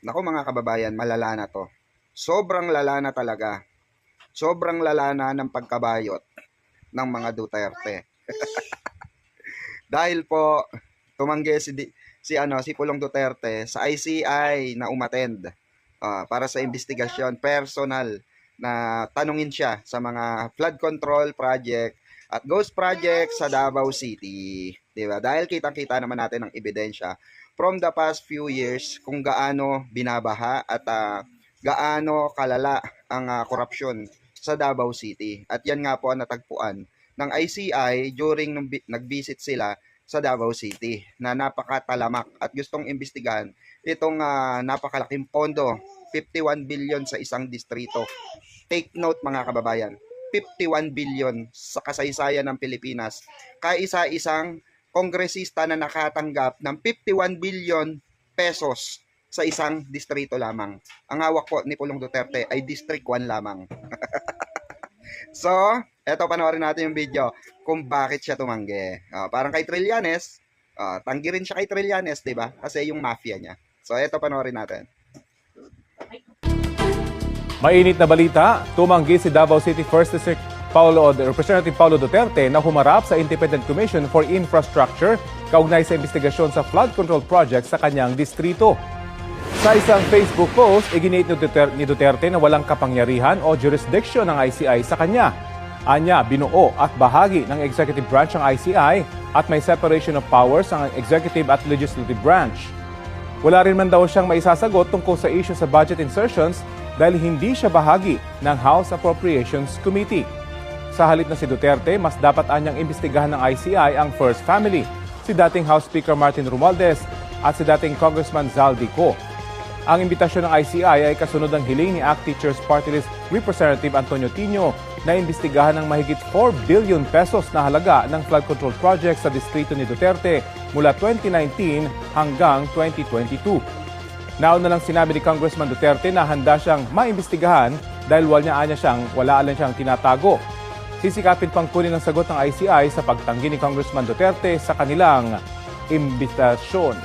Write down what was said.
Naku mga kababayan, malala na to. Sobrang lala na talaga. Sobrang lala na ng pagkabayot ng mga Duterte. Dahil po tumanggi si Pulong Duterte sa ICI na umattend para sa investigasyon personal na tanungin siya sa mga flood control project at ghost project sa Davao City. Diba? Dahil kitang-kita naman natin ang ebidensya from the past few years kung gaano binabaha at gaano kalala ang korupsyon sa Davao City. At yan nga po ang natagpuan ng ICI during nung nag-visit sila sa Davao City na napakatalamak at gustong imbestigahan itong napakalaking pondo, 51 billion sa isang distrito. Take note mga kababayan, 51 billion sa kasaysayan ng Pilipinas. Kaisa-isang kongresista na nakatanggap ng 51 billion pesos sa isang distrito lamang. Ang hawak po ni Pulong Duterte ay District 1 lamang. So, eto panoorin natin yung video kung bakit siya tumanggi. Parang kay Trillanes, tanggi rin siya kay Trillanes, 'di ba? Kasi yung mafia niya. So, eto panoorin natin. Mainit na balita, tumanggi si Davao City 1st District Representative Paulo Duterte na humarap sa Independent Commission for Infrastructure kaugnay sa investigasyon sa flood control project sa kanyang distrito. Sa isang Facebook post, iginit ni Duterte na walang kapangyarihan o jurisdiction ng ICI sa kanya. Anya, binuo at bahagi ng executive branch ng ICI at may separation of powers ang executive at legislative branch. Wala rin man daw siyang maisasagot tungkol sa issue sa budget insertions dahil hindi siya bahagi ng House Appropriations Committee. Sa halip na si Duterte, mas dapat anyang imbestigahan ng ICI ang First Family, si dating House Speaker Martin Romualdez at si dating Congressman Zaldi Co. Ang imbitasyon ng ICI ay kasunod ng hiling ni ACT Teachers Party List Representative Antonio Tino na imbestigahan ng mahigit 4 billion pesos na halaga ng flood control project sa distrito ni Duterte mula 2019 hanggang 2022. Nauna lang sinabi ni Congressman Duterte na handa siyang maimbestigahan dahil wala siyang tinatago. Sisikapin pang kunin ang sagot ng ICI sa pagtanggi ni Congressman Duterte sa kanilang imbitasyon.